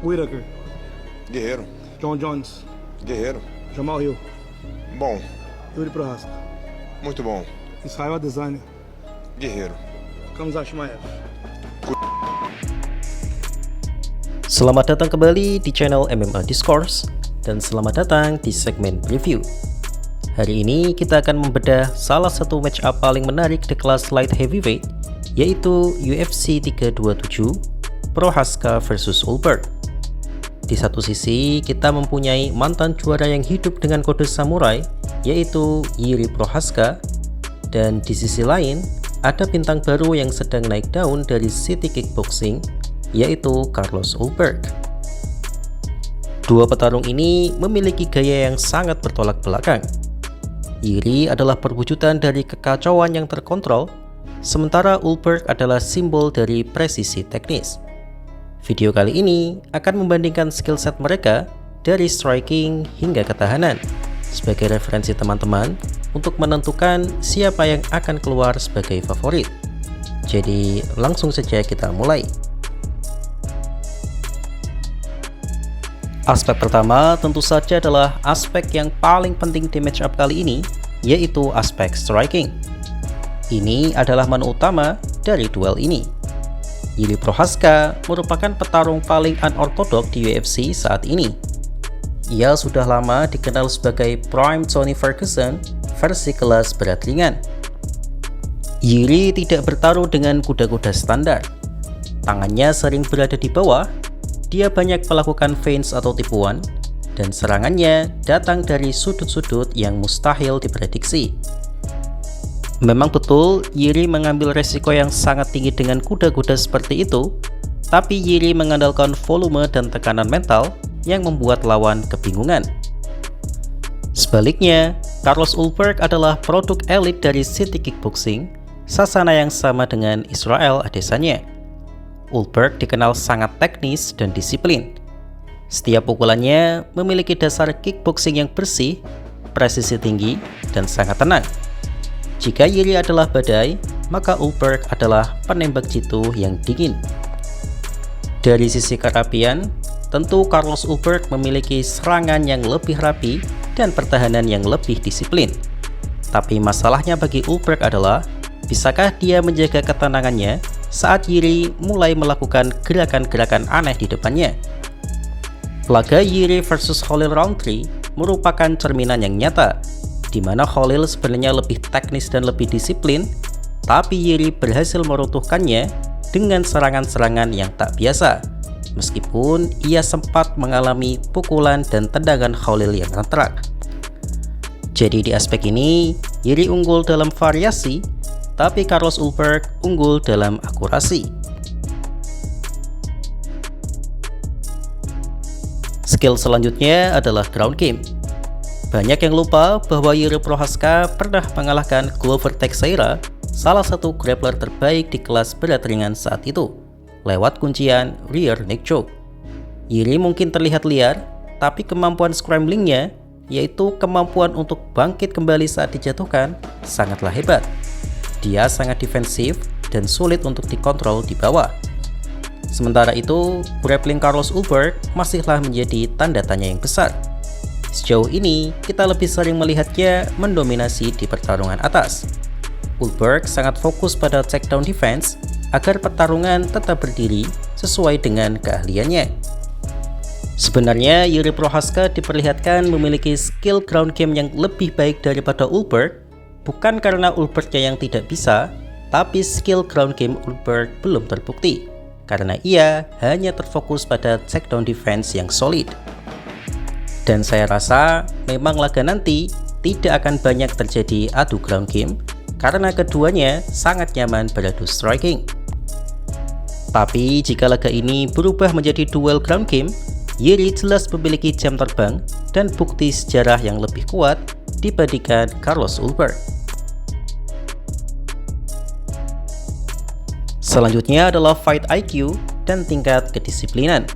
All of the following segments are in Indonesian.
Whittaker, Guerreiro. John Jones, Guerreiro. Jamal Hill, Bom. Yuri Prohaska, Muito bom. Israel Adesanya, Guerreiro. Khamzat Chimaev. Selamat datang kembali di channel MMA Discourse dan selamat datang di segmen review. Hari ini kita akan membedah salah satu match up paling menarik di kelas light heavyweight, yaitu UFC 327 Prohaska vs Ulberg. Di satu sisi kita mempunyai mantan juara yang hidup dengan kode samurai, yaitu Jiri Prohaska, dan di sisi lain ada bintang baru yang sedang naik daun dari City Kickboxing, yaitu Carlos Ulberg. Dua petarung ini memiliki gaya yang sangat bertolak belakang. Jiri adalah perwujudan dari kekacauan yang terkontrol, sementara Ulberg adalah simbol dari presisi teknis. Video kali ini akan membandingkan skill set mereka dari striking hingga ketahanan sebagai referensi teman-teman untuk menentukan siapa yang akan keluar sebagai favorit. Jadi langsung saja kita mulai. Aspek pertama tentu saja adalah aspek yang paling penting di match up kali ini, yaitu aspek striking. Ini adalah menu utama dari duel ini. Jiri Prohaska merupakan petarung paling unorthodox di UFC saat ini. Ia sudah lama dikenal sebagai Prime Tony Ferguson versi kelas berat ringan. Jiri tidak bertarung dengan kuda-kuda standar. Tangannya sering berada di bawah, dia banyak melakukan feints atau tipuan, dan serangannya datang dari sudut-sudut yang mustahil diprediksi. Memang betul, Jiri mengambil resiko yang sangat tinggi dengan kuda-kuda seperti itu, tapi Jiri mengandalkan volume dan tekanan mental yang membuat lawan kebingungan. Sebaliknya, Carlos Ulberg adalah produk elit dari City Kickboxing, sasana yang sama dengan Israel Adesanya. Ulberg dikenal sangat teknis dan disiplin. Setiap pukulannya memiliki dasar kickboxing yang bersih, presisi tinggi, dan sangat tenang. Jika Jiri adalah badai, maka Ulberg adalah penembak jitu yang dingin. Dari sisi kerapian, tentu Carlos Ulberg memiliki serangan yang lebih rapi dan pertahanan yang lebih disiplin. Tapi masalahnya bagi Ulberg adalah, bisakah dia menjaga ketenangannya saat Jiri mulai melakukan gerakan-gerakan aneh di depannya? Laga Jiri versus Khalil Rountree merupakan cerminan yang nyata, di mana Khalil sebenarnya lebih teknis dan lebih disiplin, tapi Jiri berhasil meruntuhkannya dengan serangan-serangan yang tak biasa, meskipun ia sempat mengalami pukulan dan tendangan Khalil yang ngetrak. Jadi di aspek ini, Jiri unggul dalam variasi, tapi Carlos Ulberg unggul dalam akurasi. Skill selanjutnya adalah ground game. Banyak yang lupa bahwa Jiri Prohaska pernah mengalahkan Glover Teixeira, salah satu grappler terbaik di kelas berat ringan saat itu, lewat kuncian rear neck choke. Jiri mungkin terlihat liar, tapi kemampuan scramblingnya, yaitu kemampuan untuk bangkit kembali saat dijatuhkan, sangatlah hebat. Dia sangat defensif dan sulit untuk dikontrol di bawah. Sementara itu, grappling Carlos Ulberg masihlah menjadi tanda tanya yang besar. Sejauh ini, kita lebih sering melihatnya mendominasi di pertarungan atas. Ulberg sangat fokus pada takedown defense agar pertarungan tetap berdiri sesuai dengan keahliannya. Sebenarnya, Jiri Prohaska diperlihatkan memiliki skill ground game yang lebih baik daripada Ulberg, bukan karena Ulbergnya yang tidak bisa, tapi skill ground game Ulberg belum terbukti, karena ia hanya terfokus pada takedown defense yang solid. Dan saya rasa memang laga nanti tidak akan banyak terjadi adu ground game karena keduanya sangat nyaman beradu striking. Tapi jika laga ini berubah menjadi duel ground game, Jiri jelas memiliki jam terbang dan bukti sejarah yang lebih kuat dibandingkan Carlos Ulberg. Selanjutnya adalah fight IQ dan tingkat kedisiplinan.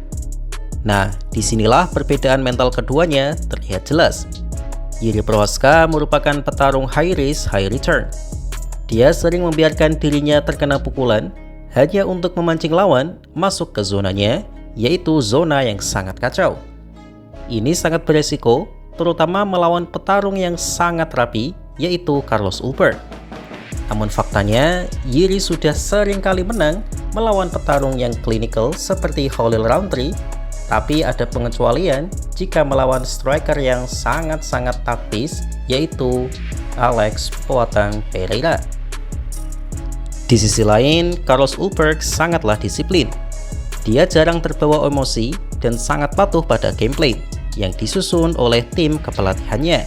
Nah, disinilah perbedaan mental keduanya terlihat jelas. Jiri Prohaska merupakan petarung high risk, high return. Dia sering membiarkan dirinya terkena pukulan hanya untuk memancing lawan masuk ke zonanya yaitu zona yang sangat kacau. Ini sangat beresiko, terutama melawan petarung yang sangat rapi, yaitu Carlos Ulberg. Namun faktanya, Jiri sudah sering kali menang melawan petarung yang klinikal seperti Khalil Rountree, tapi ada pengecualian jika melawan striker yang sangat-sangat taktis, yaitu Alex Poatang Pereira. Di sisi lain, Carlos Ulberg sangatlah disiplin. Dia jarang terbawa emosi dan sangat patuh pada gameplay yang disusun oleh tim kepelatihannya.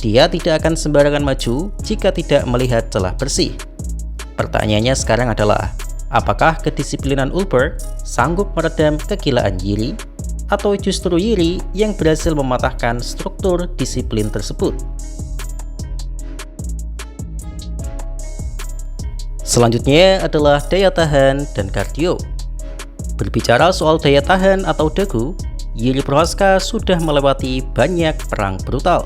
Dia tidak akan sembarangan maju jika tidak melihat celah bersih. Pertanyaannya sekarang adalah, apakah kedisiplinan Ulberg sanggup meredam kegilaan Jiri, atau justru Jiri yang berhasil mematahkan struktur disiplin tersebut? Selanjutnya adalah daya tahan dan kardio. Berbicara soal daya tahan atau dagu, Jiri Prochazka sudah melewati banyak perang brutal.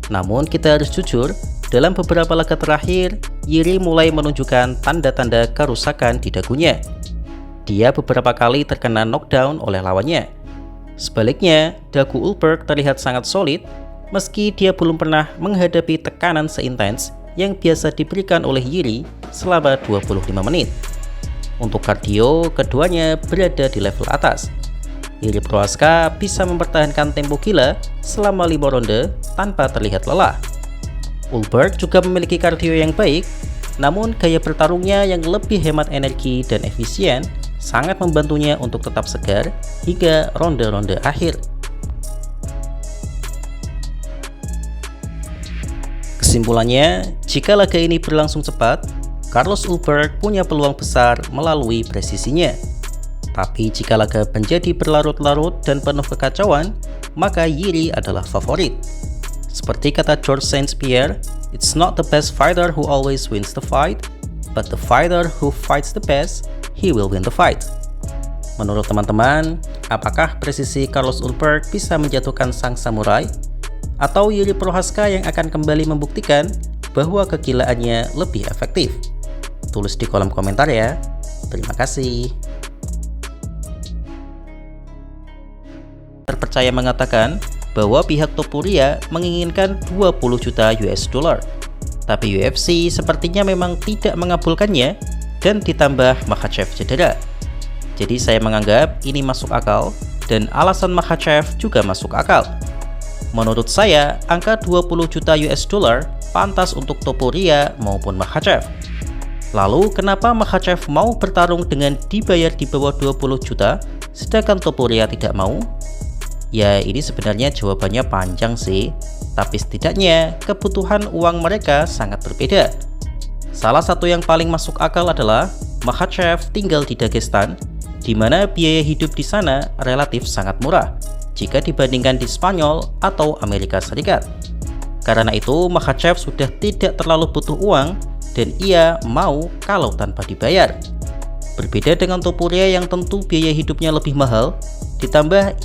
Namun kita harus jujur, dalam beberapa laga terakhir, Jiri mulai menunjukkan tanda-tanda kerusakan di dagunya. Dia beberapa kali terkena knockdown oleh lawannya. Sebaliknya, dagu Ulberg terlihat sangat solid, meski dia belum pernah menghadapi tekanan seintens yang biasa diberikan oleh Jiri selama 25 menit. Untuk kardio, keduanya berada di level atas. Jiri Prochazka bisa mempertahankan tempo gila selama 5 ronde tanpa terlihat lelah. Ulberg juga memiliki kardio yang baik, namun gaya bertarungnya yang lebih hemat energi dan efisien sangat membantunya untuk tetap segar hingga ronde-ronde akhir. Kesimpulannya, jika laga ini berlangsung cepat, Carlos Ulberg punya peluang besar melalui presisinya. Tapi jika laga menjadi berlarut-larut dan penuh kekacauan, maka Jiri adalah favorit. Seperti kata George St. Pierre, "It's not the best fighter who always wins the fight, but the fighter who fights the best, he will win the fight." Menurut teman-teman, apakah presisi Carlos Ulberg bisa menjatuhkan sang samurai? Atau Jiri Prochazka yang akan kembali membuktikan bahwa kegilaannya lebih efektif? Tulis di kolom komentar ya. Terima kasih. Terpercaya mengatakan bahwa pihak Topuria menginginkan 20 juta US dollar. Tapi UFC sepertinya memang tidak mengabulkannya dan ditambah Makhachev cedera. Jadi saya menganggap ini masuk akal dan alasan Makhachev juga masuk akal. Menurut saya, angka 20 juta US dollar pantas untuk Topuria maupun Makhachev. Lalu, kenapa Makhachev mau bertarung dengan dibayar di bawah 20 juta, sedangkan Topuria tidak mau? Ya, ini sebenarnya jawabannya panjang sih, tapi setidaknya kebutuhan uang mereka sangat berbeda. Salah satu yang paling masuk akal adalah Makhachev tinggal di Dagestan, di mana biaya hidup di sana relatif sangat murah jika dibandingkan di Spanyol atau Amerika Serikat. Karena itu, Makhachev sudah tidak terlalu butuh uang dan ia mau kalau tanpa dibayar. Berbeda dengan Topuria yang tentu biaya hidupnya lebih mahal, ditambah